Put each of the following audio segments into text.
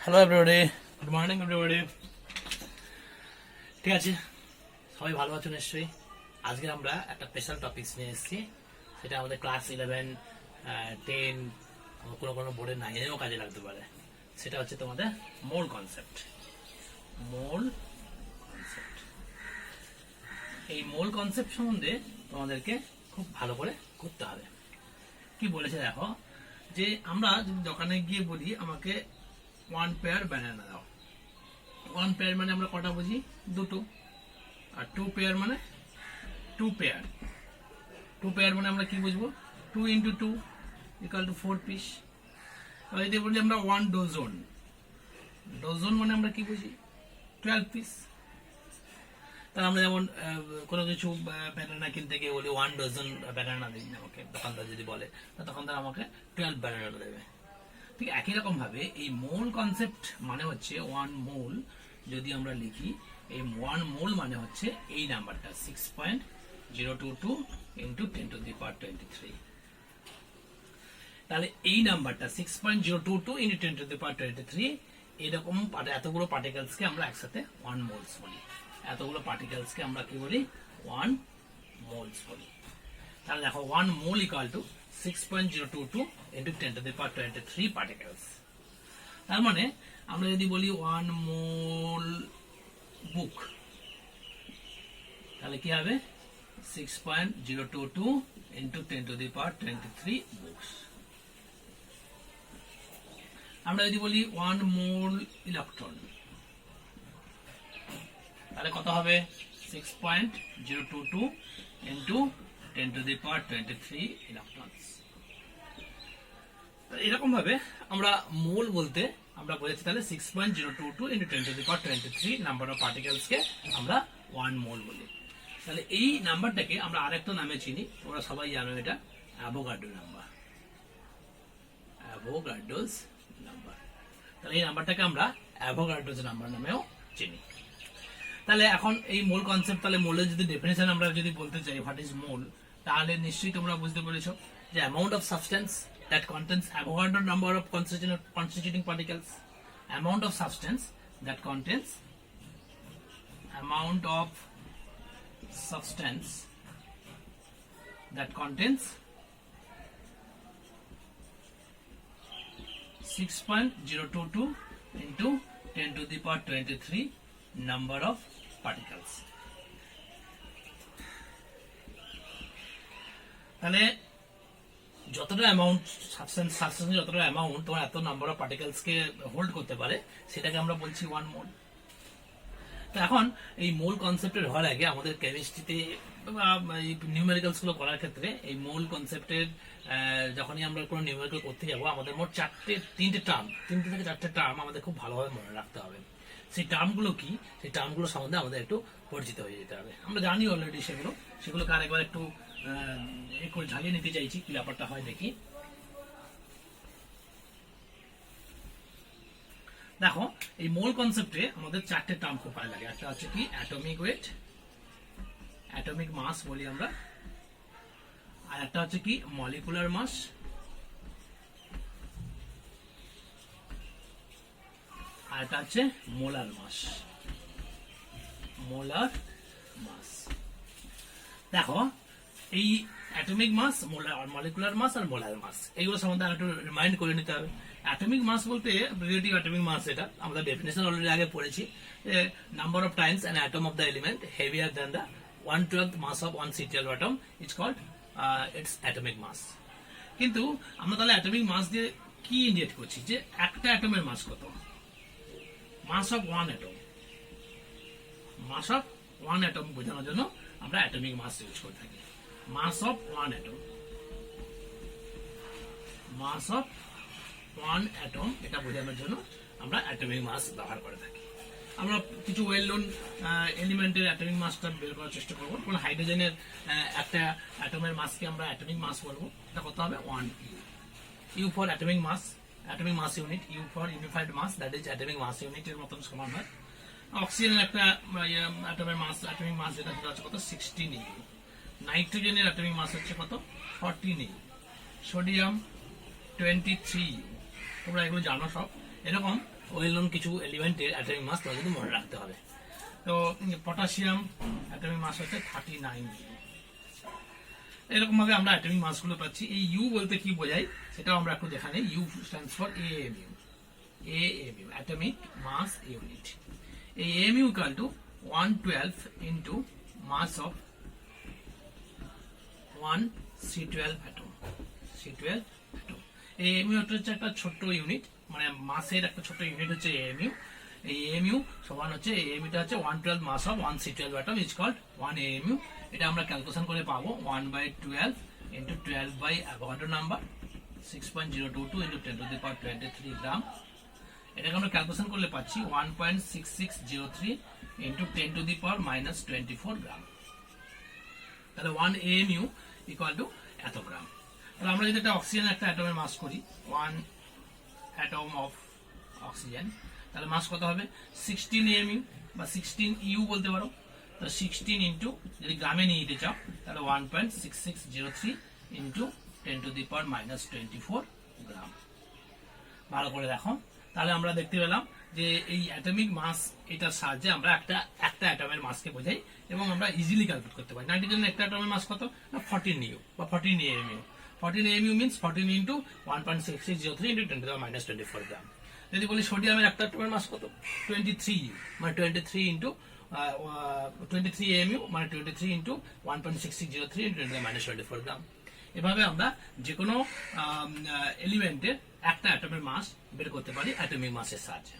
Hello everybody, good morning everybody. ঠিক আছে, সবাই ভালো আছো নিশ্চয়ই। আজকে আমরা একটা স্পেশাল টপিকস নিয়ে এসেছি, সেটা আমাদের ক্লাস 11, 10, কোনো কোনো বোর্ডে 9-এও কাজে লাগতে পারে। সেটা হচ্ছে তোমাদের মোল কনসেপ্ট। মোল কনসেপ্ট, এই মোল কনসেপ্ট সম্বন্ধে তোমাদেরকে খুব ভালো করে করতে হবে। কি বলেছে দেখো, যে আমরা যদি দোকানে গিয়ে বলি আমাকে 1 পেয়ার ব্যানানা দাও। 1 পেয়ার মানে আমরা কটা বুঝি? দুটো। আর 2 পেয়ার মানে 2 পেয়ার। 2 পেয়ার মানে আমরা কি বুঝবো? 2 into 2 equal to 4 পিস। যদি বলি আমরা 1 ডজন, ডজন মানে আমরা কি বুঝি? 12 পিস। তাহলে আমরা যেমন কোনো কিছু ব্যানানা কিনতে গিয়ে বলি 1 ডজন ব্যানানা দিন আমাকে, দোকানদার যদি বলে তখন তারা আমাকে 12 ব্যানানা দেবে। ঠিক একই রকম ভাবে এই মোল কনসেপ্ট মানে হচ্ছে 1 মোল। যদি আমরা লিখি এই 1 মোল মানে হচ্ছে এই নাম্বারটা 6.022 into 10 to the power 23। তাহলে এই নাম্বারটা 6.022 into 10 to the power 23, এরকম এতগুলো পার্টিকেলসকে আমরা একসাথে 1 মোলস বলি। এতগুলো পার্টিকেলসকে আমরা কি বলি? 1 মোলস বলি। তাহলে দেখো 1 মোল equal to 6.022 into 10 to the power 23 particles। তার মানে আমরা যদি বলি 1 মোল বুক, তাহলে কি হবে? 6.022 into 10 to the power 23 books. আমরা যদি বলি 1 মোল ইলেকট্রন, তাহলে কত হবে? 6.022 into 10 to the power 23 electrons. এরকম ভাবে আমরা মোল বলতে আমরা বলেছি তাহলে 6.022 into 10 to the power 23 number of particles কে আমরা 1 মোল বলি। তাহলে এই নাম্বারটাকে আমরা আরেকটা নামে চিনি, তোমরা সবাই জানো, এটা অ্যাভোগাড্রো নাম্বার। Avogadro's number. তাহলে এই নাম্বারটাকে আমরা অ্যাভোগাড্রোস নাম্বার নামেও চিনি। তাহলে এখন এই মোল কনসেপ্ট, তাহলে মোলের যদি ডেফিনেশন আমরা যদি বলতে চাই হোয়াট ইজ মোল, তাহলে নিশ্চয়ই তোমরা বুঝতে পেরেছো যে amount of substance that contains Avogadro number of constituting particles, amount of substance that contains amount of substance that contains 6.022 into 10 to the power 23 number of particles। তাহলে যতটা অ্যামাউন্ট সাবস্টেন্স যতটা amount তোমার এত number of particles K hold করতে পারে, সেটাকে আমরা বলছি 1 মোল। তো এখন এই মোল কনসেপ্টের হওয়ার আগে আমাদের কেমিস্ট্রিতে বা নিউমেরিক্যালস গুলো করার ক্ষেত্রে এই মোল কনসেপ্টের যখনই আমরা কোনো নিউমেরিক্যাল করতে যাবো, আমাদের মোট 3টে থেকে 4টে টার্ম আমাদের খুব ভালোভাবে মনে রাখতে হবে। সেই টার্মগুলো কি, সেই টার্মগুলো সম্বন্ধে আমাদের একটু পরিচিত হয়ে যেতে হবে। আমরা জানি অলরেডি সেগুলোকে আরেকবার একটু ঝালিয়ে নিতে চাইছি, কি ব্যাপারটা হয় দেখি। দেখো এই মোল কনসেপ্টে আমাদের 4টে টার্ম খুব ভালো লাগে। একটা হচ্ছে কি অ্যাটমিক ওয়েট, অ্যাটমিক মাস বলি আমরা। আর একটা হচ্ছে কি মলিকুলার মাস, আর একটা হচ্ছে মোলার মাস। Molar mass. দেখো এই অ্যাটমিক মাস, মলিকুলার মাস আর মোলার মাস, এগুলো সম্বন্ধে একটু রিমাইন্ড করে নিতে হবে। অ্যাটমিক মাস বলতে রিলেটিভ অ্যাটমিক মাস, এটা আমরা ডেফিনেশন অলরেডি আগে পড়েছি। Number of times an atom of the element heavier than the 1/12 mass of 1 CTL atom is called its atomic mass। কিন্তু আমরা তাহলে অ্যাটমিক মাস দিয়ে কি ইন্ডিকেট করছি? যে একটা অ্যাটমের মাস কত? Mass of 1 atom. Mass of 1 atom বোঝানোর জন্য আমরা অ্যাটমিক মাস ইউজ করে থাকি। Mass of 1 atom, mass of 1 atom, এটা বোঝানোর জন্য আমরা অ্যাটমিক মাস ব্যবহার করে থাকি। আমরা কিছু ওয়েল নোন এলিমেন্টের অ্যাটমিক মাসটা বের করার চেষ্টা করবো। কোন হাইড্রোজেনের একটা অ্যাটমের মাসকে আমরা অ্যাটমিক মাস বলবো। এটা কত হবে? 1 u for atomic mass, atomic mass unit. U for unified mass, that is atomic mass ইউনিটের মতন সমান হয়। অক্সিজেনের একটা অ্যাটমের মাস, অ্যাটমিক মাস যেটা হচ্ছে কত? 16 ইউ। নাইট্রোজেনের অ্যাটমিক মাস হচ্ছে কত? 14 ইউ। Sodium 23 you. তোমরা এগুলো জানো সব। এরকম ওয়েল নোন কিছু এলিমেন্টের অ্যাটমিক মাস তোমাকে কিন্তু মনে রাখতে হবে। তো পটাশিয়াম অ্যাটমিক মাস হচ্ছে 39। এরকম ভাবে আমরা অ্যাটমিক মাসগুলো পাচ্ছি। এই ইউ বলতে কি বোঝায় সেটাও আমরা একটু দেখা নেই। U stands for AMU, atomic mass unit. এই AMU equal to 112 into mass of 1 C12 atom. C12 atom. এই AMU হচ্ছে একটা ছোট্ট ইউনিট, মানে মাসের একটা ছোট্ট ইউনিট হচ্ছে AMU। এই AMU সমান হচ্ছে AMUটা হচ্ছে 112 mass of 1 C12 atom is called 1 AMU। এটা আমরা ক্যালকুলেশন করে পাবো 1/12 into 12 by Avogadro number 6.022 into 10 to the power 23 gram. এটাকে আমরা ক্যালকুলেশন করলে পাচ্ছি 1.6603 ইন্টু 10 টু দি পাওয়ার -24 গ্রাম। তাহলে 1 AMU ইকুয়াল টু এত গ্রাম। তাহলে আমরা যদি একটা অক্সিজেনের একটা অ্যাটমের মাস করি 1 অ্যাটম অফ অক্সিজেন, তাহলে মাস কত হবে 16 AMU বা 16 ইউ বলতে পারো। তো 16 ইন্টু যদি গ্রামে নিয়ে যেতে চাও তাহলে 1.6603 ইন্টু 10 টু দি পাওয়ার -24 গ্রাম। ভালো করে দেখো, তাহলে আমরা দেখতে পেলাম যে এই অ্যাটমিক মাস এটার সাহায্যে আমরা একটা অ্যাটমের মাসকে বোঝাই এবং আমরা ইজিলি ক্যালকুলেট করতে পারি। নাইট্রোজেনের একটা অ্যাটমের মাস কত না 14 ইউ বা 14 AMU। 14 AMU means 14 into 1.6603 into 10 to the power -24 gram. যদি বলি সোডিয়ামের একটা অ্যাটমের মাস কত 23 ইউ, মানে 23 ইন্টু 23 AMU, মানে 23 into 1.6603 into 10 to the power -24 গ্রাম। এভাবে আমরা যে কোনো এলিমেন্টের একটা অ্যাটমের মাস বের করতে পারি অ্যাটমিক মাসের সাহায্যে।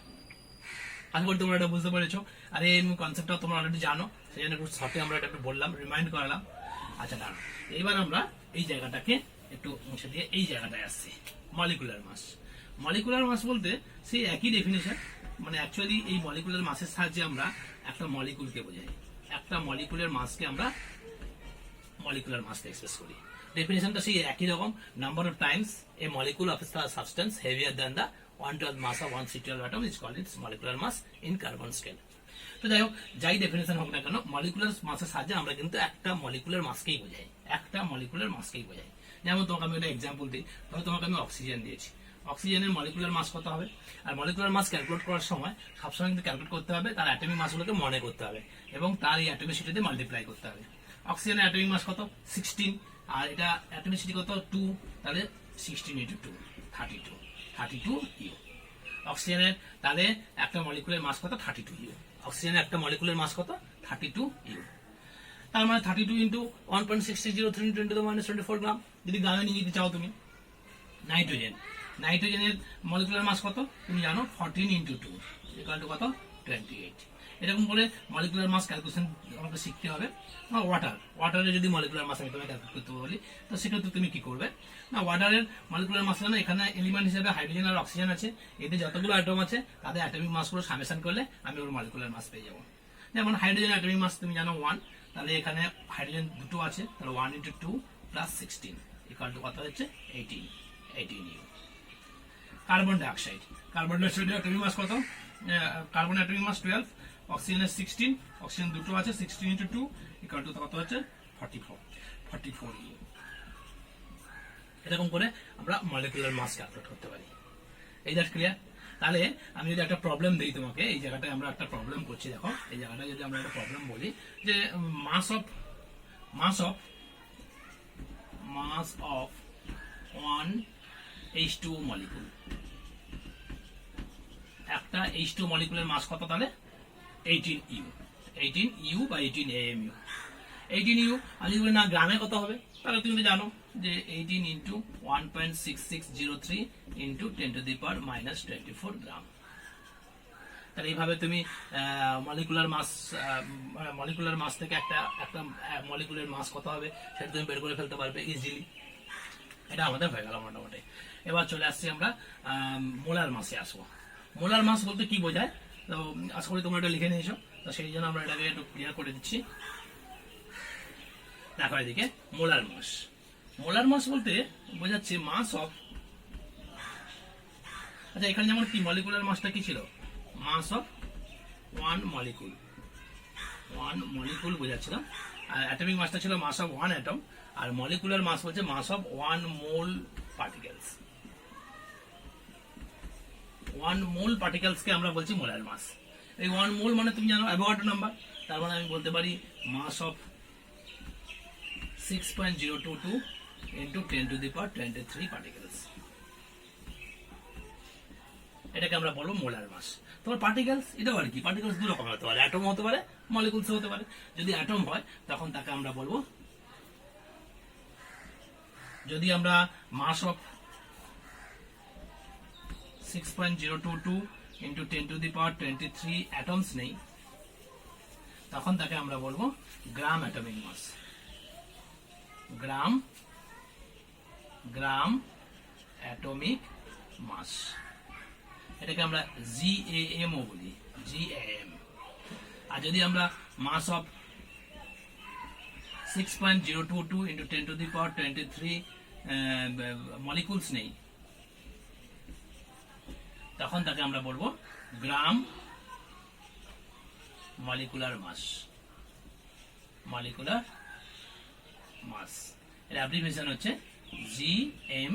আশা করি তোমরা এটা বুঝতে পেরেছো। আর এই কনসেপ্টটা তোমরা অলরেডি জানো, সেই জন্য একটু শর্টে আমরা এটা একটু বললাম, রিমাইন্ড করালাম। আচ্ছা দাঁড়াও, এবার আমরা এই জায়গাটাকে একটু মুছে দিয়ে এই জায়গাটায় আসছি, মলিকুলার মাস। মলিকুলার মাস বলতে সেই একই ডেফিনেশন, মানে অ্যাকচুয়ালি এই মলিকুলার মাসের সাহায্যে আমরা একটা মলিকুলকে বোঝাই। একটা মলিকুলের মাসকে আমরা মলিকুলার মাস এক্সপ্রেস করি। ডেফিনেশনটা সেই একই রকম, number of times a molecule of substance heavier than the 112 mass of 1 C12 atom is called its molecular mass in carbon scale। তো যাই হোক, যাই ডেফিনেশন হোক না কেন, মলিকুলার মাসের সাহায্যে আমরা কিন্তু একটা মলিকুলার মাসকেই বোঝাই, একটা মলিকুলার মাসকেই বোঝাই। যেমন তোমাকে আমি একটা এক্সাম্পল দিই, ধরো তোমাকে আমি অক্সিজেন দিয়েছি, অক্সিজেনের মলিকুলার মাস কত হবে? আর মলিকুলার মাস ক্যালকুলেট করার সময় সবসময় কিন্তু ক্যালকুলেট করতে হবে তার অ্যাটমিক মাসগুলোকে মনে করতে হবে এবং তার এই অ্যাটমিসিটি দিয়ে মাল্টিপ্লাই করতে হবে। অক্সিজেনের অ্যাটমিক মাস কত 16, আর এটা অ্যাটমিসিটি কত 2, তাহলে 16 ইন্টু 2 32 ইউ। অক্সিজেনের তাহলে একটা মলিকুলের মাস কত 32 ইউ। অক্সিজেনের একটা মলিকুলের মাস কত 32 ইউ। তার মানে 32 into 1.6603 × 10 to the power -24 gram. যদি গ্রামে নিয়ে যেতে চাও তুমি। নাইট্রোজেনের মলিকুলার মাস কত তুমি জানো 14 ইন্টু 2 ইকুয়াল টু কত 28। এরকম করে মলিকুলার মাস ক্যালকুলেশন আমাকে শিখতে হবে। ওয়াটারের যদি মলিকুলার মাস আমি তোমাকে ক্যালকুলেট করতে বলি, তো সেক্ষেত্রে তুমি কি করবে না, ওয়াটারের মলিকুলার মাস জানো, এখানে এলিমেন্ট হিসেবে হাইড্রোজেন আর অক্সিজেন আছে, এতে যতগুলো অ্যাটম আছে তাদের অ্যাটমিক মাসগুলো সামেশন করলে আমি ওর মলিকুলার মাস পেয়ে যাবো। যেমন হাইড্রোজেন অ্যাটমিক মাস তুমি জানো 1, তাহলে এখানে হাইড্রোজেন দুটো আছে, তাহলে 1 ইন্টু 2 প্লাস 16 ইকুয়াল টু কত হচ্ছে 18 u. Carbon dioxide atomic mass কত? কার্বন অ্যাটমিক মাস 12, অক্সিজেনের 16, অক্সিজেন দুটো আছে, 16 ইন্টু 2 ইকুয়াল টু কত হচ্ছে 44 ইউ। এরকম করে আমরা মলিকুলার মাস ক্যালকুলেট করতে পারি। এই দ্যাট ক্লিয়ার? তাহলে আমি যদি একটা প্রবলেম দিই তোমাকে, এই জায়গাটায় আমরা একটা প্রবলেম করছি, দেখো এই জায়গাটায় যদি আমরা একটা প্রবলেম বলি যে মাস অফ 1 H2O মলিকুল, একটা H2O মলিকুলের মাস কত? তাহলে 18 ইউ বা 18 AMU। 18 ইউ আমি যদি না গ্রামে কত হবে, তাহলে তুমি তো জানো যে 18 into 1.6603 into 10 to the power -24 গ্রাম। তাহলে এইভাবে তুমি মলিকুলার মাস থেকে একটা মলিকুলের মাস কত হবে সেটা তুমি বের করে ফেলতে পারবে ইজিলি। এটা আমাদের হয়ে গেল মোটামুটি। এবার চলে আসছি আমরা মোলার মাসে আসবো। মোলার মাস বলতে কি বোঝায়, তো আশা করি তোমরা এটা লিখে নিয়েছো, তো সেই জন্য আমরা এটাকে একটু ক্লিয়ার করে দিচ্ছি। দেখো এদিকে মোলার মাস বলতে বোঝাচ্ছে মাস অফ, আচ্ছা এখানে যেমন কি মলিকুলার মাসটা কি ছিল, মাস অফ 1 মলিকুল বোঝাচ্ছিলাম, আর অ্যাটমিক মাসটা ছিল মাস অফ 1 অ্যাটম, আর মলিকুলার মাস হচ্ছে mass of 1 mole particles. One mole পার্টিকেলসকে আমরা বলছি মোলার মাস। এই ওয়ান মোল মানে তুমি জানো অ্যাভোগাড্রো নাম্বার, তার মানে আমি বলতে পারি mass of 6.022 into 10 to the power 23 particles. এটাকে আমরা বলবো মোলার মাস। তোমার পার্টিকেলস এটাও আর কি, পার্টিকেলস দু রকম হতে পারে, অ্যাটম হতে পারে, মলিকুলস হতে পারে। যদি অ্যাটম হয় তখন তাকে আমরা বলবো, যদি আমরা mass of 6.022 into 10 to the power 23 atoms নেই, তখন তাকে আমরা বলবো গ্রাম অ্যাটমিক মাস। গ্রাম অ্যাটমিক মাস, এটাকে আমরা GAM ও বলি, GAM। আর যদি আমরা mass of 6.022 into 10 to the power 23 molecules নেই, তখন তাকে আমরা বলবো গ্রাম মলিকুলার মাস। মলিকুলার মাস এর অ্যাব্রিভিয়েশন হচ্ছে GMM।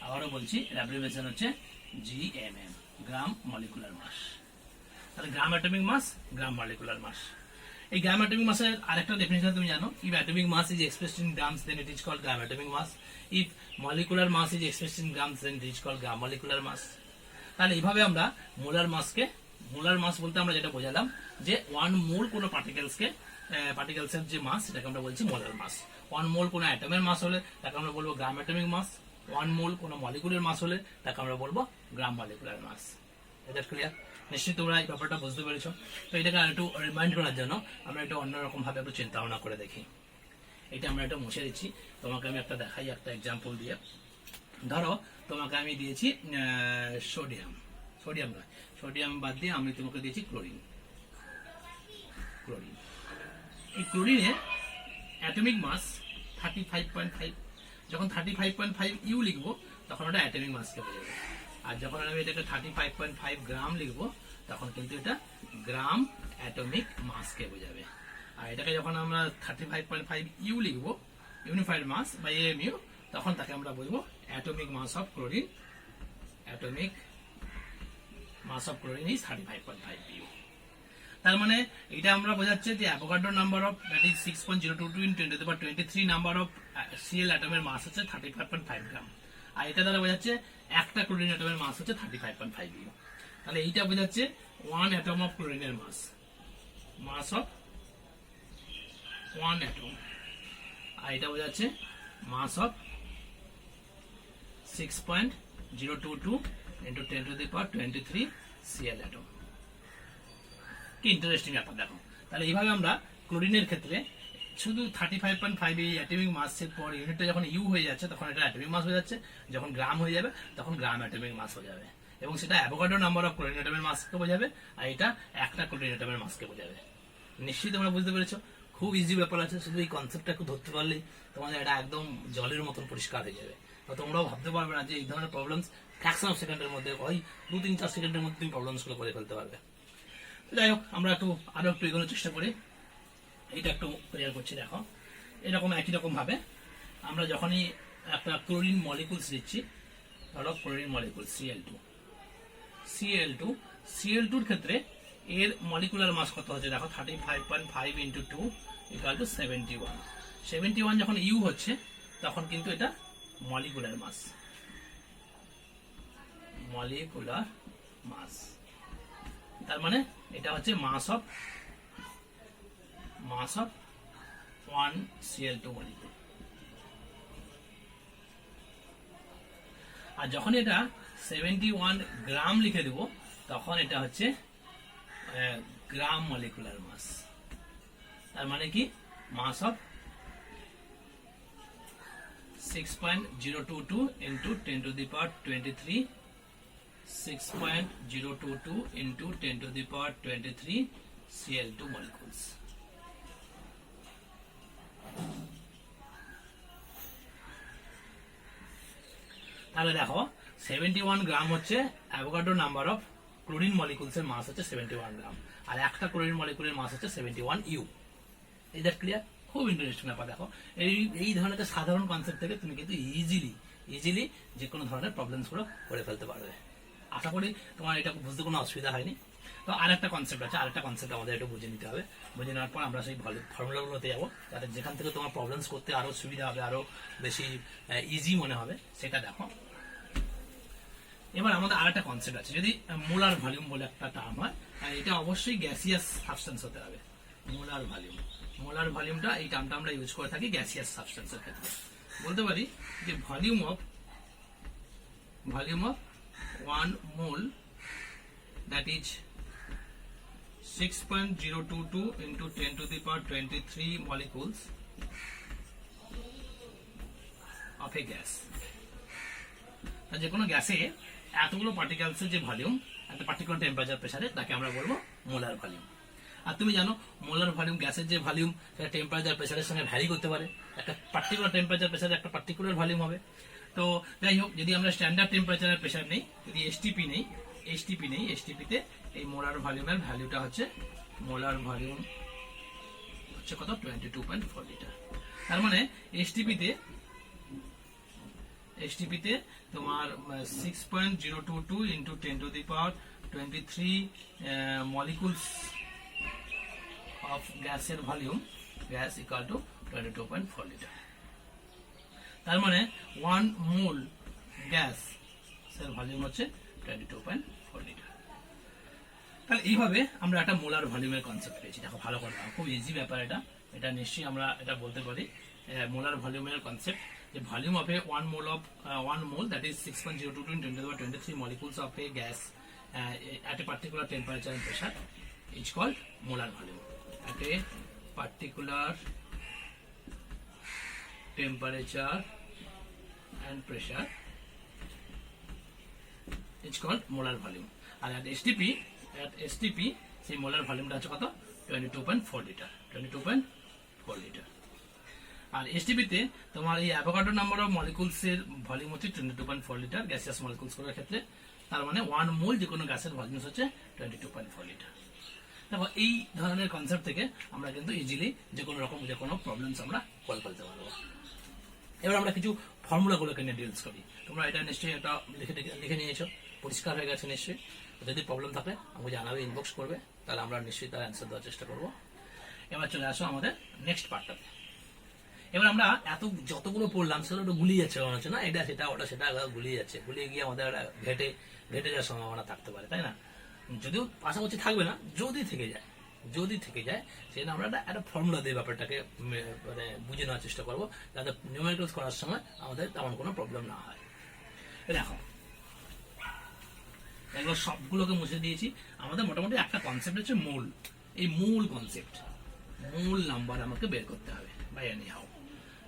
আবারও বলছি, এর অ্যাব্রিভিয়েশন হচ্ছে GMM, গ্রাম মলিকুলার মাস। তাহলে গ্রাম অ্যাটমিক মাস, গ্রাম মলিকুলার মাস। এই গ্রাম অ্যাটমিক মাসের আরেকটা ডেফিনিশন তুমি জানো, if atomic mass is expressed in grams then it is called gram atomic mass, if molecular mass is expressed in grams then it is called gram molecular mass. তাহলে এইভাবে আমরা molar মাসকে, molar mass বলতে আমরা যেটা বোঝালাম যে one mole কোনো পার্টিকেলসের যে মাস সেটাকে আমরা বলছি মোলার মাস। ওয়ান মোল কোনো অ্যাটমের মাস হলে তাকে আমরা বলবো গ্রাম অ্যাটমিক মাস। ওয়ান মোল কোনো মলিকুলের মাস হলে তাকে আমরা বলবো গ্রাম মলিকুলার মাস। এটা ক্লিয়ার? নিশ্চয়ই তোমরা এই ব্যাপারটা বুঝতে পেরেছো। তো এটাকে একটু রিমাইন্ড করার জন্য আমরা একটু অন্যরকম ভাবে একটু চিন্তা ভাবনা করে দেখি। এটা আমরা একটা মুছে দিচ্ছি, তোমাকে আমি একটা দেখাই একটা এক্সাম্পল দিয়ে। ধরো তোমাকে আমি দিয়েছি সোডিয়াম, সোডিয়াম নয়, সোডিয়াম বাদ দিয়ে আমি তোমাকে দিয়েছি ক্লোরিন। ক্লোরিন, এই ক্লোরিনের অ্যাটমিক মাস 35.5। যখন 35.5 ইউ লিখবো তখন ওটা অ্যাটমিক মাসকে বোঝাবে। আর যখন আমি এটাকে 35.5 গ্রাম লিখবো তখন কিন্তু এটা গ্রাম অ্যাটমিক মাসকে বোঝাবে। আর এটাকে যখন আমরা 35.5 ইউ লিখবো, ইউনিফাইড মাস বা AMU, তখন তাকে আমরা বলবো atomic mass of chlorine. Atomic mass of chlorine is 35.5 u. তার মানে এটা আমরা বোঝাচ্ছে যে Avogadro number of that is 6.022 in 10 to the power 23 number of Cl অ্যাটমের মাস হচ্ছে 35.5 গ্রাম। আর এটা দ্বারা বোঝাচ্ছে একটা ক্লোরিন অ্যাটমের মাস হচ্ছে 35.5 ইউ। তাহলে এইটা বোঝাচ্ছে ওয়ান অ্যাটম অফ ক্লোরিনের mass, mass of one atom. আর এটা বোঝাচ্ছে mass of 6.022 into 10 to the power 23 Cl atom. কি ইন্টারেস্টিং ব্যাপার দেখো। তাহলে এইভাবে আমরা ক্লোরিনের ক্ষেত্রে শুধু 35.5 এই অ্যাটমিক মাসের পর ইউনিটটা যখন ইউ হয়ে যাচ্ছে তখন এটা অ্যাটমিক মাস হয়ে যাচ্ছে, যখন গ্রাম হয়ে যাবে তখন গ্রাম অ্যাটমিক মাস হয়ে যাবে, এবং সেটা অ্যাভোগাড্রো নাম্বার অফ ক্লোরিন অ্যাটমের মাসকে বোঝাবে, আর এটা একটা ক্লোরিন অ্যাটমের মাসকে বোঝাবে। নিশ্চয়ই তোমরা বুঝতে পেরেছো, খুব ইজি ব্যাপার আছে। শুধু এই কনসেপ্টটা একটু ধরতে পারলে তোমাদের এটা একদম জলের মতন পরিষ্কার হয়ে যাবে। তোমরাও ভাবতে পারবে না যে এই ধরনের প্রবলেমস ফ্র্যাকশন অফ সেকেন্ডের মধ্যে, ওই 2-3-4 সেকেন্ডের মধ্যে তুমি প্রবলেমস গুলো করে ফেলতে পারবে। যাই হোক, আমরা আরো একটু এগোনোর চেষ্টা করি। এটা একটু ক্লিয়ার করছি। দেখো, এরকম একই রকম ভাবে আমরা যখনই একটা ক্লোরিন মলিকুলস দিচ্ছি, ধরো ক্লোরিন মলিকুল Cl2 এর ক্ষেত্রে এর মলিকুলার মাস কত হচ্ছে দেখো, 35.5 into 2 equal to 71। 71 যখন ইউ হচ্ছে তখন কিন্তু এটা মলিকুলার মাস, মলিকুলার মাস। তার মানে এটা হচ্ছে মাস অফ 1 Cl2 মলিকুল। আর যখন এটা 71 গ্রাম লিখে দেব তখন এটা হচ্ছে গ্রাম মলিকুলার মাস। তার মানে কি, মাস of 6.022 into 10 to the power 23, 6.022 into 10 to the power 23 Cl2 molecules। তাহলে দেখো 71 গ্রাম হচ্ছে Avogadro number of chlorine molecules এর মাস হচ্ছে 71 গ্রাম, আর একটা ক্লোরিন মলিকুলের মাস হচ্ছে 71 ইউ। Is that clear? খুব ইন্টারেস্টিং ব্যাপার। দেখো, এই ধরনের সাধারণ কনসেপ্ট থেকে তুমি কিন্তু ইজিলি যে কোনো ধরনের প্রবলেমস গুলো করে ফেলতে পারবে। আশা করি তোমার এটা বুঝতে কোনো অসুবিধা হয়নি। তো আরেকটা কনসেপ্ট আছে, আরেকটা কনসেপ্ট আমাদের একটু বুঝে নিতে হবে। বুঝে নেওয়ার পর আমরা সেই ফর্মুলাগুলোতে যাবো, যাতে যেখান থেকে তোমার প্রবলেমস করতে আরো সুবিধা হবে, আরো বেশি ইজি মনে হবে, সেটা দেখো। এবার আমাদের আরেকটা কনসেপ্ট আছে, যদি মোলার ভলিউম বলে একটা টার্ম হয়, এটা অবশ্যই গ্যাসিয়াস সাবস্টেন্স হতে হবে। মোলার ভলিউম, মোলার ভলিউমটা এই টার্মটা আমরা ইউজ করে থাকি গ্যাসিয়াস সাবস্টেন্সের ক্ষেত্রে। বলতে পারি যে volume of 1 mole, that is 6.022 into 10 to the power 23 molecules of a gas। যে কোনো গ্যাসে এতগুলো পার্টিকেলসের যে ভলিউম একটা পার্টিকুলার টেম্পারেচার প্রেসারে, তাকে আমরা বলবো মোলার ভলিউম। আর তুমি জানো মোলার ভলিউম, গ্যাসের যে ভলিউম সেটা টেম্পারেচার প্রেসারের সঙ্গে ভ্যারি করতে পারে। একটা পার্টিকুলার টেম্পারেচার প্রেসারে একটা পার্টিকুলার ভলিউম হবে। তো যাই হোক, যদি আমরা স্ট্যান্ডার্ড টেম্পারেচারের প্রেসার নেই, যদি এসটিপি নেই, এসটিপিতে এই মোলার ভলিউমের ভ্যালুটা হচ্ছে, মোলার ভলিউম হচ্ছে কত, 22.4 লিটার। তার মানে এসটিপিতে তোমার 6.022 into 10 to the power 23 molecules of গ্যাসের volume, gas equal to 22.4 litre. তার মানে 1 মোল গ্যাস এর ভলিউম হচ্ছে 22.4 লিটার। তাহলে এইভাবে আমরা একটা মোলার ভলিউমের কনসেপ্ট পেয়েছি। দেখো ভালো করে, খুব ইজি ব্যাপার এটা, এটা নিশ্চয়ই আমরা এটা বলতে পারি। মোলার ভলিউমের কনসেপ্ট, যে volume of A 1 mole that is 6.022 into 10 to the power 23 molecules of a gas at a particular temperature and pressure is called molar volume. At a particular temperature and pressure it's called molar volume. আর at STP সেই molar ভলিউমটা হচ্ছে কত, 22.4 litre, 22.4 litre. আর এসটিপিতে তোমার এই Avogadro number of molecules এর volume হচ্ছে 22.4 litre gaseous molecules গুলোর ক্ষেত্রে। তার মানে 1 মোল যে কোনো গ্যাসের ভলিউম হচ্ছে 22.4 লিটার। দেখো এই ধরনের কনসেপ্ট থেকে আমরা কিন্তু ইজিলি যে কোনো প্রবলেমস আমরা সলভ করতে পারবো। এবার আমরা কিছু ফর্মুলাগুলোকে নিয়ে ডিলস করি। তোমরা এটা নিশ্চয়ই একটা লিখে নিয়েছো, পরিষ্কার হয়ে গেছে নিশ্চয়ই। যদি প্রবলেম থাকে আমাকে জানাবে, ইনবক্স করবে, তাহলে আমরা নিশ্চয়ই তার অ্যান্সার দেওয়ার চেষ্টা করবো। এবার চলে আসো আমাদের নেক্সট পার্টটাতে। এবার আমরা যতগুলো পড়লাম সেগুলো একটু গুলিয়ে যাচ্ছে, মনে হচ্ছে না, এটা সেটা ওটা সেটা গুলিয়ে যাচ্ছে, গুলিয়ে গিয়ে আমাদের ঘেটে যাওয়ার সম্ভাবনা থাকতে পারে, তাই না? যদিও আশা করছি থাকবে না, যদি থেকে যায় সেটা আমরা একটা ফর্মুলা দিয়ে ব্যাপারটাকে মানে বুঝে নেওয়ার চেষ্টা করবো, যাতে নিউমেরিক্যালস করার সময় আমাদের তেমন কোনো প্রবলেম না হয়। দেখো এগুলো সবগুলোকে মুছে দিয়েছি। আমাদের মোটামুটি একটা কনসেপ্ট হচ্ছে মূল, এই মূল কনসেপ্ট, মূল নাম্বার আমাকে বের করতে হবে বাই এনি হাউ।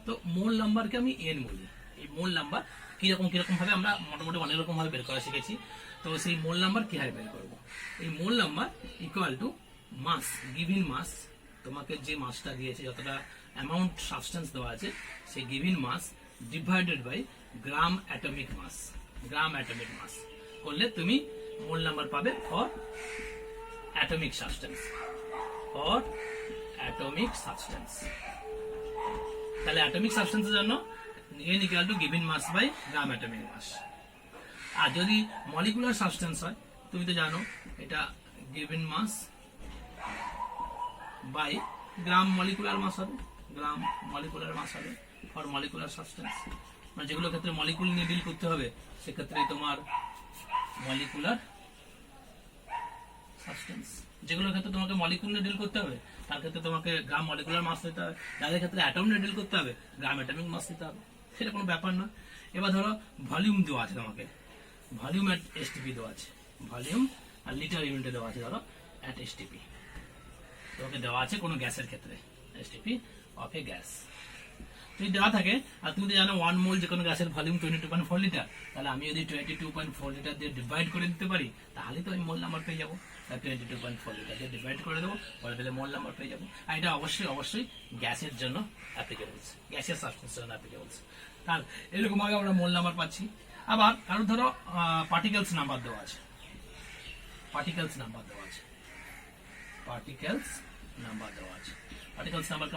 তো মূল নাম্বারকে আমি এন বলি। এই মূল নাম্বার কিরকম ভাবে আমরা মোটামুটি অনেক রকম ভাবে বের করা শিখেছি। তো সেই মূল নাম্বার কিভাবে বের করবো? এই মূল number equal to mass, given mass, তোমাকে যে মাসটা দিয়েছে, যতটা অ্যামাউন্ট সাবস্টেন্স দেওয়া আছে, সেই given mass divided by gram atomic mass. Gram atomic mass করলে তুমি মূল নাম্বার পাবে ফর অ্যাটমিক সাবস্টেন্স, তাহলে অ্যাটমিক সাবস্টেন্সের জন্য n equal to given mass by gram atomic mass. আর যদি মলিকুলার সাবস্টেন্স হয়, তুমি তো জানো এটা given mass by gram molecular mass হবে, গ্রাম মলিকুলার মাস হবে ফর মলিকুলার সাবস্টেন্স। মানে যেগুলো ক্ষেত্রে মলিকুল নিয়ে ডিল করতে হবে সেক্ষেত্রে তোমার মলিকুলার সাবস্টেন্স, যেগুলোর ক্ষেত্রে তোমাকে মলিকুল নিয়ে ডিল করতে হবে তার ক্ষেত্রে তোমাকে গ্রাম মলিকুলার মাস দিতে হবে, যাদের ক্ষেত্রে অ্যাটম নিয়ে ডিল করতে হবে গ্রাম অ্যাটমিক মাস দিতে হবে, সেটা কোনো ব্যাপার না। এবার ধরো ভলিউম দেওয়া আছে তোমাকে, ভলিউম অ্যাট এসটিপি দেওয়া আছে, ভলিউম আর লিটার ইউনিটে দেওয়া আছে, ধরো অ্যাট এসটিপি তোমাকে দেওয়া আছে কোনো গ্যাসের ক্ষেত্রে, এসটিপি অফ এ গ্যাস যদি দেওয়া থাকে। আর তুমি তো জানো 1 মোল যে কোনো গ্যাসের ভলিউম 22.4 লিটার, তাহলে আমি যদি 22.4 লিটার দিয়ে ডিভাইড করে দিতে পারি তাহলে তো আমি মোল নাম্বার পেয়ে যাবো। 22.4 লিটার দিয়ে ডিভাইড করে দেবো, পরে তাহলে মোল নাম্বার পেয়ে যাবো। আর এটা অবশ্যই গ্যাসের জন্য অ্যাপ্লিকেবলস, গ্যাসের সাবস্টেন্সের জন্য অ্যাপ্লিকেবলস। তার এরকম ভাবে আমরা মোল নাম্বার পাচ্ছি। আবার কারো ধরো পার্টিকেলস নাম্বার দেওয়া আছে, পার্টিকেলস নাম্বারকে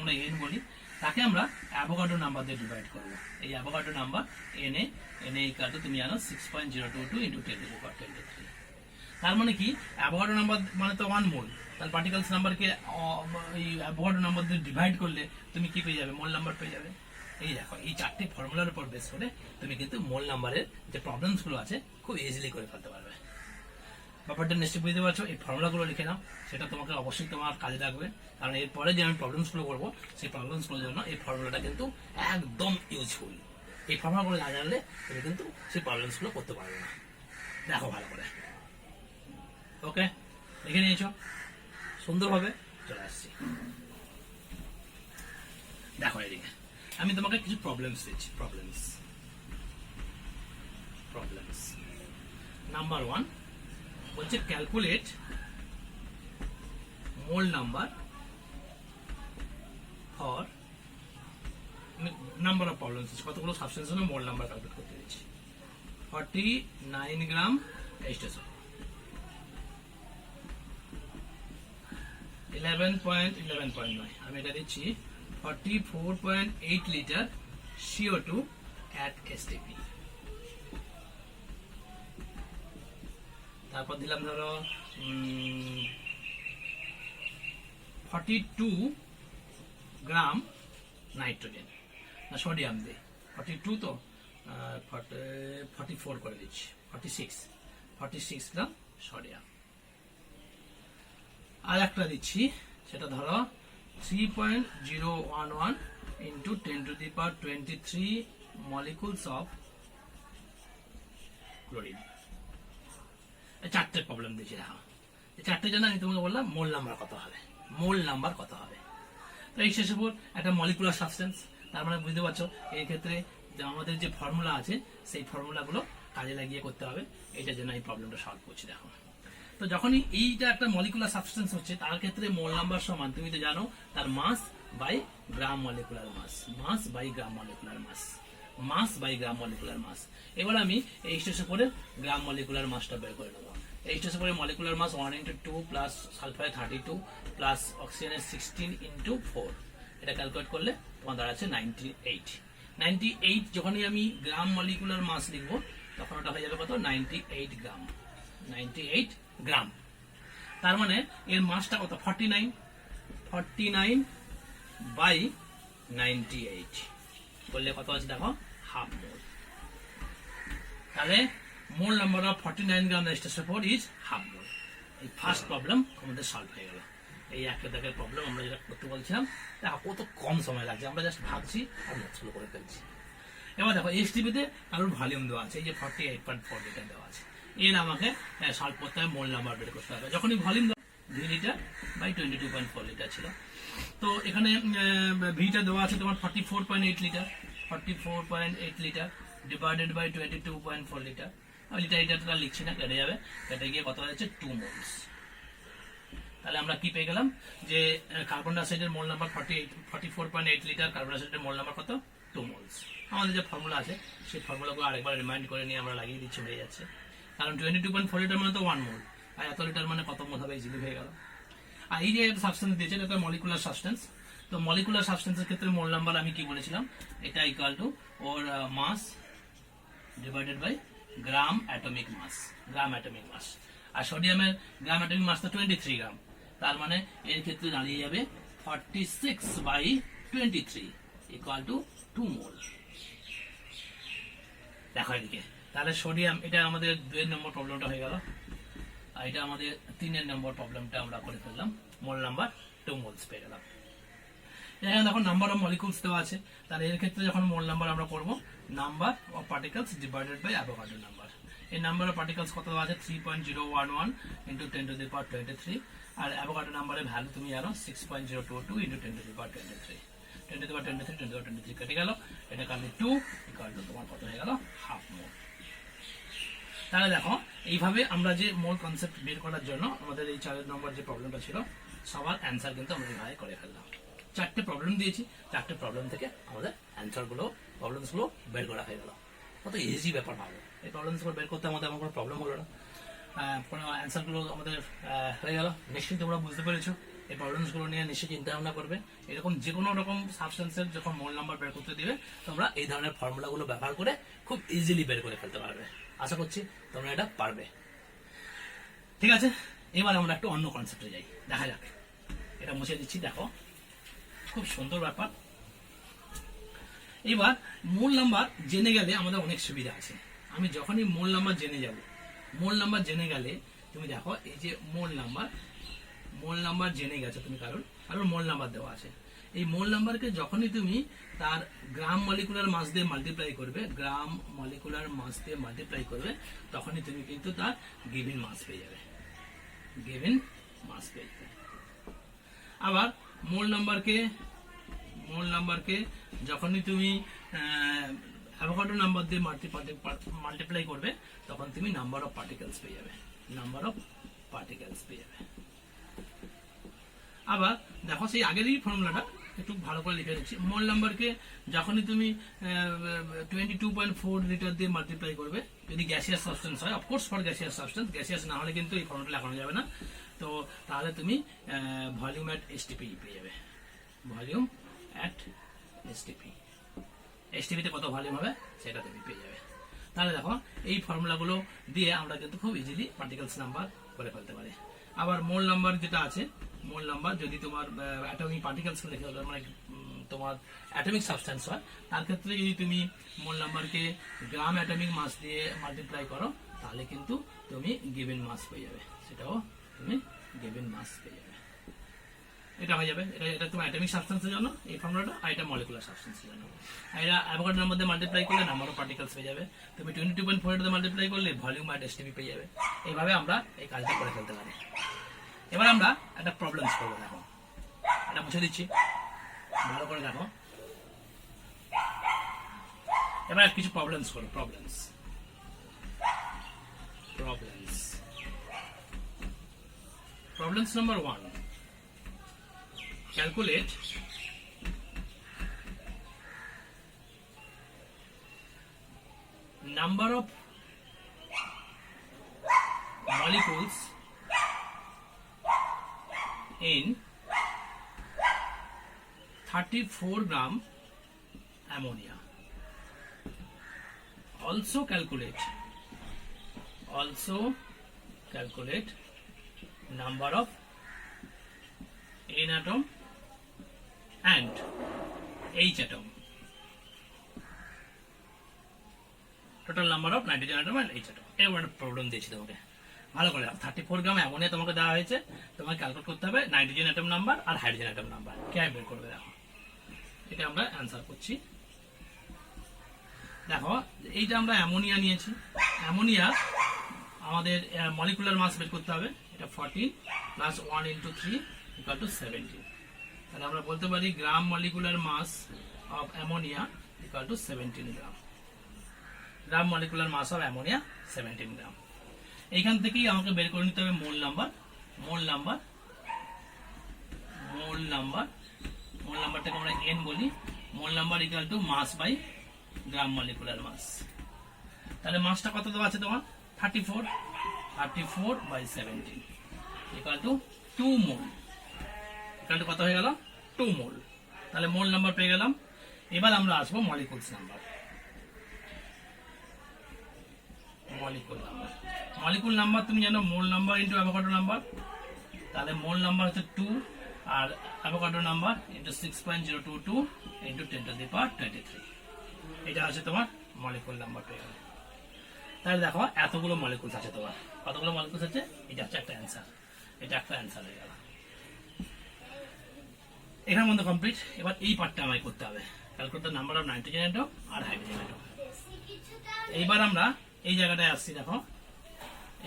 আমরা n বলি। তাকে আমরা অ্যাভোগাড্রো নাম্বার দিয়ে ডিভাইড করবো। এই অ্যাভোগাড্রো নাম্বার এনে ইকুয়াল টু তুমি জানো 6.022 ইন্টু 10 টু দি পাওয়ার 23। তার মানে কি, অ্যাভোগাড্রো নাম্বার মানে তো 1 মোল, তাহলে পার্টিকেলস নাম্বারকে এই অ্যাভোগাড্রো নাম্বার দিয়ে ডিভাইড করলে তুমি কি পেয়ে যাবে, মোল নাম্বার পেয়ে যাবে। এই দেখো, এই চারটি ফর্মুলার উপর বেস করে তুমি কিন্তু মোল নাম্বারের যে প্রবলেমস গুলো আছে খুব ইজিলি করে ফেলতে পারবে। ব্যাপারটা নিশ্চয়ই বুঝতে পারছো। এই ফর্মুলাগুলো লিখে নাও, সেটা তোমাকে অবশ্যই তোমার কাজে লাগবে, কারণ এরপরে যে আমি প্রবলেমস গুলো করবো সেই প্রবলেমস গুলোর জন্য এই ফর্মুলাটা কিন্তু একদম ইউজফুল। এই ফর্মুলাগুলো না জানলে তুমি কিন্তু সেই প্রবলেমস গুলো করতে পারবে না। দেখো ভালো করে, ওকে লিখে নিয়েছো সুন্দরভাবে, চলে আসছি। দেখো এদিকে আমি তোমাকে কিছু প্রবলেমস দিচ্ছি। প্রবলেমস নাম্বার 1 বলছে calculate mole number for number of problems, কতগুলো সাবস্টেন্সের মোল নাম্বার ক্যালকুলেট করতে দিচ্ছি। 49 গ্রাম H2SO, 11.9, আমি এটা দিচ্ছি 44.8 লিটার CO2 at STP। তারপর দিলাম ধরো 42 গ্রাম নাইট্রোজেন, না সোডিয়াম দে 42 তো 44 করে দিচ্ছি, 46 গ্রাম সোডিয়াম। আর একটা দিচ্ছি, সেটা ধরো 3.011 into 10 to the power 23 molecules of chlorine. চারটে প্রবলেম দিয়েছি। দেখো এই চারটের জন্য আমি তোমাকে বললাম মোল নাম্বার কত হবে। তো এই শেষে পর একটা মলিকুলার সাবস্টেন্স, তার মানে বুঝতে পারছো এই ক্ষেত্রে আমাদের যে ফর্মুলা আছে সেই ফর্মুলাগুলো কাজে লাগিয়ে করতে হবে। এইটার জন্য এই প্রবলেমটা সলভ করছি। দেখো, তো যখনই এইটা একটা মলিকুলার সাবস্টেন্স হচ্ছে, তার ক্ষেত্রে মোল নাম্বার সমান তুমি তো জানো তার মাস বাই গ্রাম মলিকুলার মাস, এবার আমি H2SO পরে গ্রাম মলিকুলার মাসটা বের করে নেবো। H2SO পরে molecular mass 1 into 2 plus sulphur 32 plus অক্সিজেনের 16 into 4, এটা ক্যালকুলেট করলে তোমার দাঁড়াচ্ছে 98। যখনই আমি গ্রাম মলিকুলার মাস লিখবো তখন ওটা হয়ে যাবে কত, 98 গ্রাম। তার মানে এর মাসটা কত, 49 বাই 98 করলে কত আছে দেখো, হাফ মোল। তাহলে মোল number of 49 gram H2SO4 is half মোল। এই ফার্স্ট প্রবলেম আমাদের সলভ হয়ে গেল। এই একটা দাগের প্রবলেম আমরা যেটা করতে বলছিলাম, দেখো কত কম সময় লাগছে, আমরা জাস্ট ভাবছি আর নোটসগুলো করে ফেলছি। এবার দেখো STP-তে কারোর ভলিউম দেওয়া আছে, এই যে 48.4 লিটার দেওয়া আছে, এর আমাকে সলভ করতে হবে, মোল নাম্বার বের করতে হবে। যখনই ভলিউম 2 লিটার বাই 22.4 লিটার ছিল, তো এখানে ভিটা দেওয়া আছে তোমার 44.8 লিটার ডিভাইডেড বাই 22.4 লিটার। লিটারটা লিখছি না, কেটে যাবে, কেটে গিয়ে কত হচ্ছে 2 মোলস। তাহলে আমরা কি পেয়ে গেলাম যে কার্বন ডাইঅক্সাইডের মোল নাম্বার 44.8 লিটার, কার্বন ডাইঅক্সাইডের মোল নাম্বার কত, 2 মোলস। আমাদের যে ফর্মুলা আছে সেই ফর্মুলাগুলো আরেকবার রিমাইন্ড করে নিয়ে আমরা লাগিয়ে দিচ্ছি, হয়ে যাচ্ছে। কারণ 22.4 লিটার মানে তো 1 মোল, আর এত লিটার মানে কত মোল হবে, ইজিলি হয়ে গেল। আর এই যে সাবস্টেন্স দিয়েছে এটা মলিকুলার সাবস্টেন্স, তো মলিকুলার সাবস্টেন্সের ক্ষেত্রে মোল নাম্বার আমি কি বলেছিলাম, এটা ইকুয়াল টু ওর mass divided by gram atomic mass. আর সোডিয়ামের গ্রাম অ্যাটমিক মাস তো 23 গ্রাম, তার মানে এর ক্ষেত্রে দাঁড়িয়ে যাবে 46/23 ইকুয়াল টু 2 মোল। দেখো এদিকে, তাহলে সোডিয়াম, এটা আমাদের 2 নম্বর প্রবলেমটা হয়ে গেল, আর এটা আমাদের 3 নম্বর প্রবলেমটা আমরা করে ফেললাম, মোল নাম্বার 2 মোলস পেয়ে গেলাম। এখানে দেখো নাম্বার অফ মলিকুলস দেওয়া আছে, তাহলে এর ক্ষেত্রে যখন মোল নাম্বার আমরা করবো, number of particles divided by Avogadro number. এই নাম্বার অফ পার্টিকেলস কত দেওয়া আছে, 3.011 ইন্টু 10 টু দি পাওয়ার 23, আর অ্যাভোগাড্রো নাম্বারের ভ্যালু তুমি জানো 6.022 into 10 to the power 23। 10 to the power 23 কেটে গেল, এটা কাটলে 2 ইকুয়াল টু তোমার কত হয়ে গেল, হাফ মোল। তাহলে দেখো এইভাবে আমরা যে মোল কনসেপ্ট বের করার জন্য আমাদের এই 4 নম্বর যে প্রবলেমটা ছিল, সবার অ্যান্সার কিন্তু আমরা এইভাবে করে ফেললাম। 4টে প্রবলেম দিয়েছি, 4টে প্রবলেম থেকে আমাদের প্রবলেমস গুলো বের করা হয়ে গেল। কত ইজি ব্যাপার ভালো, এই প্রবলেমস গুলো বের করতে আমাদের আমার কোনো প্রবলেম হলো না, কোনো অ্যান্সার গুলো আমাদের হয়ে গেল। নিশ্চয়ই তোমরা বুঝতে পেরেছো এই প্রবলেমসগুলো নিয়ে নিশ্চয়ই চিন্তা ভাবনা করবে। এরকম যে কোনো রকম সাবস্টেন্সের যখন মোল নাম্বার বের করতে দিবে, তোমরা এই ধরনের ফর্মুলাগুলো ব্যবহার করে খুব ইজিলি বের করে ফেলতে পারবে। আশা করছি তোমরা এটা পারবে। ঠিক আছে, এবার আমরা একটু অন্য কনসেপ্টে যাই, দেখা যাক। এটা মুছে দিচ্ছি, দেখো খুব সুন্দর ব্যাপার। এবার মূল নাম্বার জেনে গেলে আমাদের অনেক সুবিধা আছে। আমি যখনই মূল নাম্বার জেনে যাব, মূল নাম্বার জেনে গেলে তুমি দেখো এই যে মূল নাম্বার জেনে গেছো তুমি, কারোর মূল নাম্বার দেওয়া আছে। এই মূল নাম্বারকে যখনই তুমি তার গ্রাম মলিকুলার মাস দিয়ে মাল্টিপ্লাই করবে, তখনই তুমি কিন্তু তার গিভেন মাস পেয়ে যাবে। আবার মূল নাম্বারকে যখনই তুমি অ্যাভোগাড্রো নাম্বার দিয়ে মাল্টিপ্লাই করবে, তখন তুমি নাম্বার অফ পার্টিকেলস পেয়ে যাবে। আবার দেখো সেই আগেরই ফর্মুলাটা একটু ভালো করে লিখে দিচ্ছি। মোল নাম্বারকে যখনই তুমি 22.4 লিটার দিয়ে মাল্টিপ্লাই করবে, যদি গ্যাসিয়াস সাবস্টেন্স হয়, of course for gaseous substance, gaseous না হলে কিন্তু এই ফর্মুলা লেখানো যাবে না, তো তাহলে তুমি ভলিউম অ্যাট এসটিপি পেয়ে যাবে। ভলিউম অ্যাট এসটিপিতে কত ভলিউম হবে সেটা তুমি পেয়ে যাবে। তাহলে দেখো এই ফর্মুলাগুলো দিয়ে আমরা কিন্তু খুব ইজিলি পার্টিকেলস নাম্বার করে ফেলতে পারি। আবার মোল নাম্বার যেটা আছে, মোল নাম্বার যদি তোমার অ্যাটমিক পার্টিকেলস লিখে দাও, মানে তোমার অ্যাটমিক সাবস্টেন্স হয়, তার ক্ষেত্রে যদি তুমি মোল নাম্বারকে গ্রাম অ্যাটমিক মাস দিয়ে মাল্টিপ্লাই করো, তাহলে কিন্তু তুমি গিভেন মাস পেয়ে যাবে। সেটাও তুমি গিভেন মাস পেয়ে যাবে। এটা হয়ে যাবে। এটা তোমার অ্যাটমিক সাবস্টেন্সের জন্য এই ফর্মুলাটা, আর এটা মলিকুলার সাবস্টেন্সের জন্য। এটা অ্যাভোগাড্রো নাম্বার দিয়ে মাল্টিপ্লাই করলে নাম্বার অফ পার্টিকেলস পেয়ে যাবে। তুমি 22.4 দিয়ে মাল্টিপ্লাই করলে ভলিউম অ্যাট এসটিপি পেয়ে যাবে। এইভাবে আমরা এই কাজটা করে ফেলতে পারি। এবার আমরা একটা প্রবলেমস করবো। দেখো এটা মুছে দিচ্ছি, ভালো করে দেখো। এবার কিছু প্রবলেমস করো। Problems number 1, calculate number of molecules in 34 gram ammonia. Also calculate number of N atom and H atom. Total number of nitrogen atom and H atom. এরকম একটা প্রবলেম দিয়েছি তোমাকে, ভালো করে। 34 গ্রাম অ্যামোনিয়া তোমাকে দেওয়া হয়েছে, তোমাকে ক্যালকুলেট করতে হবে নাইট্রোজেন অ্যাটম নাম্বার আর হাইড্রোজেন অ্যাটম নাম্বার। কে বের করবে দেখো, এটা আমরা অ্যান্সার করছি। দেখো এইটা আমরা অ্যামোনিয়া নিয়েছি। অ্যামোনিয়া আমাদের মলিকুলার মাস বের করতে হবে। এটা 14 প্লাস 1 × 3 = 17। তাহলে আমরা বলতে পারি gram molecular mass of ammonia = 17 gram. Gram molecular mass of ammonia 17 gram. এইখান থেকেই আমাকে বের করে নিতে হবে মোল নাম্বারটাকে আমরা n বলি। Mole number = mass by gram molecular mass. তাহলে মাসটা কত দেওয়া আছে তোমার? 34/17 = 2 মোল। কত হয়ে গেল? 2 মোল। তাহলে মোল নাম্বার পেয়ে গেলাম। এবার আমরা আসবো মলিকুলস নাম্বার। মলিকুল নাম্বার তুমি জানো মোল নাম্বার ইন্টু অ্যাভোগাড্রো নাম্বার। তাহলে মোল নাম্বার হচ্ছে 2 আর অ্যাভোগাড্রো নাম্বার ইন্টু 6.022 ইন্টু 10⁻23। এটা আছে তোমার মলিকুল নাম্বার পেয়ে গেল। তাহলে দেখো এতগুলো মলিকুলস আছে তোমার। কতগুলো মলিকুলস আছে? এটা হচ্ছে একটা অ্যান্সার। হয়ে গেল। এখানের মধ্যে কমপ্লিট। এবার এই পার্টটা আমায় করতে হবে, calculate the number of nitrogen atom আর হাইড্রোজেন অ্যাটম। এইবার আমরা এই জায়গাটায় আসছি। দেখো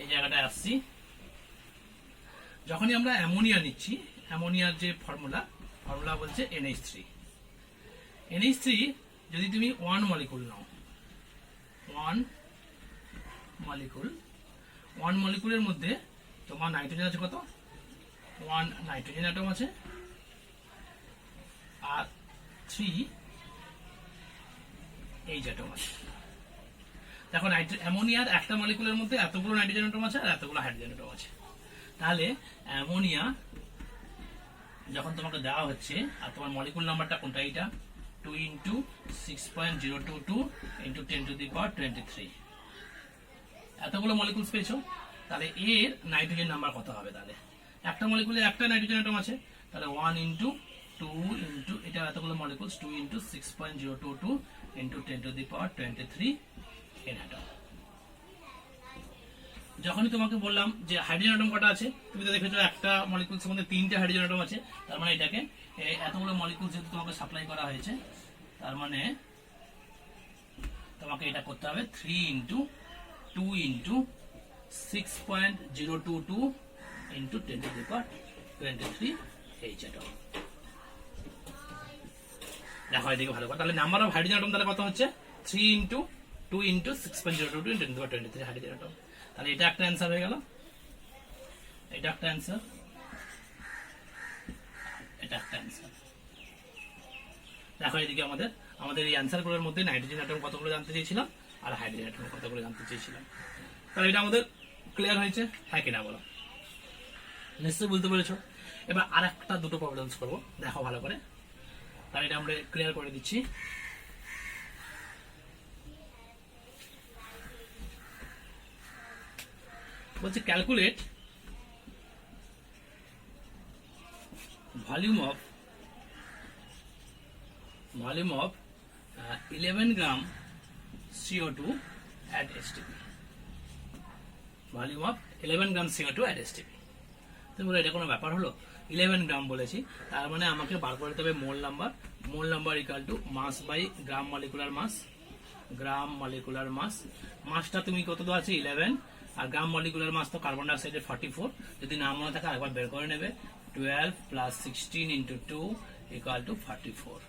এই জায়গাটায় আসছি, যখনই আমরা অ্যামোনিয়া নিচ্ছি, অ্যামোনিয়ার যে ফর্মুলা বলছে NH3 যদি তুমি 1 মলিকুল নাও, 1 মলিকুলের মধ্যে তোমার নাইট্রোজেন আছে কত? 1 নাইট্রোজেন অ্যাটম আছে আর 3 H অ্যাটম আছে। দেখো অ্যামোনিয়ার একটা মলিকুলের মধ্যে এতগুলো নাইট্রোজেন অ্যাটম আছে আর এতগুলো হাইড্রোজেন অ্যাটম আছে। তাহলে অ্যামোনিয়া যখন তোমাকে দেওয়া হচ্ছে আর তোমার মলিকুল নাম্বারটা কোনটা, এটা 2 ইন্টু 6.022 ইন্টু 10⁻23, এতগুলো মলিকুলস পেয়েছো, তাহলে এর নাইট্রোজেন নাম্বার কত হবে? তাহলে একটা মলিকুলে একটা নাইট্রোজেন অ্যাটম আছে, তাহলে 1 ইন্টু 2 ইন্টু এটা এতগুলো molecules 2 into 6.022 into 10⁻23 N atom. যখনই তোমাকে বললাম যে হাইড্রোজেন অ্যাটম কটা আছে, তুমি তো দেখেছো একটা মলিকুলসের মধ্যে 3টে হাইড্রোজেন অ্যাটম আছে, তার মানে এটাকে এতগুলো মলিকুল যেহেতু তোমাকে সাপ্লাই করা হয়েছে, তার মানে তোমাকে এটা করতে হবে 3 into 2 into 6.022 into 10⁻23 H atom. দেখো এদিকে ভালো করে, তাহলে নাম্বার অফ হাইড্রোজেন অ্যাটম তাহলে কত হচ্ছে? 3 into 2 into 6.022 into 10⁻23 hydrogen atom. তাহলে এটা একটা অ্যান্সার হয়ে গেল, এটা একটা অ্যান্সার, এটা একটা অ্যান্সার। দেখো এদিকে আমাদের এই অ্যান্সারগুলোর মধ্যে নাইট্রোজেন অ্যাটম কতগুলো জানতে চেয়েছিলাম আর হাইড্রোজেন অ্যাটম কতগুলো জানতে চেয়েছিলাম। তাহলে এটা আমাদের ক্লিয়ার হয়েছে, হ্যাঁ কিনা বলো? নিশ্চয়ই বুঝতে পেরেছো। এবার আর একটা দুটো প্রবলেমস করবো, দেখো ভালো করে। তাহলে এটা আমরা ক্লিয়ার করে দিচ্ছি। বলছে calculate volume of 11 gram CO2 at STP। Volume of 11 gram CO2 at STP। তুমি বলো এটা কোনো ব্যাপার হলো? 11 গ্রাম বলেছি, তার মানে আমাকে বার করে দিতে হবে mole number. Mole number equal to mass by gram molecular mass. Gram molecular mass, মাসটা তুমি কত দেওয়া আছে? 11, আর গ্রাম মলিকুলার মাস তো কার্বন ডাইঅক্সাইডের 44। যদি না মনে থাকে আরেকবার বের করে নেবে। 12 প্লাস 16 ইন্টু 2 ইকুয়াল টু 44।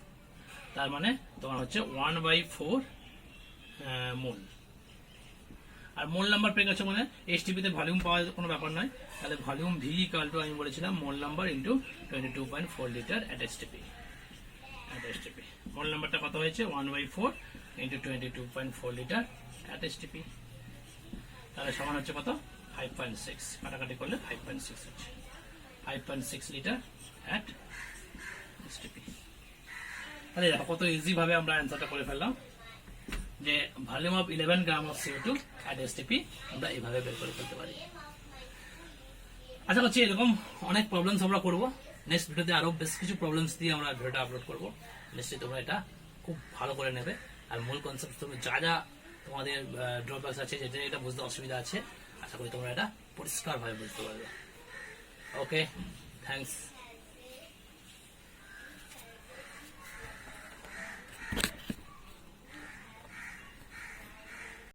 তার মানে তোমার হচ্ছে 1/4 মোল। আর মোল নাম্বার পেয়ে গেছো মানে এসটিপিতে ভলিউম পাওয়া কোনো ব্যাপার নয়, তাহলে ভলিউম ভি ইকুয়াল টু আমি বলেছিলাম mole number into 22.4 litre at STP. মোল নাম্বারটা কত হয়েছে? 1/4 ইন্টু 22.4 লিটার অ্যাট এসটিপি। তাহলে সমান হচ্ছে কত? 5.6, কাটাকাটি করলে 5.6 হচ্ছে, 5.6 লিটার অ্যাট এসটিপি। তাহলে দেখো কত ইজি ভাবে আমরা অ্যান্সারটা করে ফেললাম, যে volume of 11 gram of CO2 at STP আমরা এইভাবে বের করে ফেলতে পারি। আশা করছি এরকম অনেক প্রবলেমস আমরা করবো। নেক্সট ভিডিওতে আরো বেশ কিছু প্রবলেমস দিয়ে আমরা ভিডিওটা আপলোড করবো। নিশ্চয়ই তোমরা এটা খুব ভালো করে নেবে। আর মূল কনসেপ্ট তুমি যা যা তোমাদের ড্রব্যাকস আছে, যেটা এটা বুঝতে অসুবিধা আছে, আশা করি তোমরা এটা পরিষ্কারভাবে বুঝতে পারবে। ওকে, থ্যাংকস।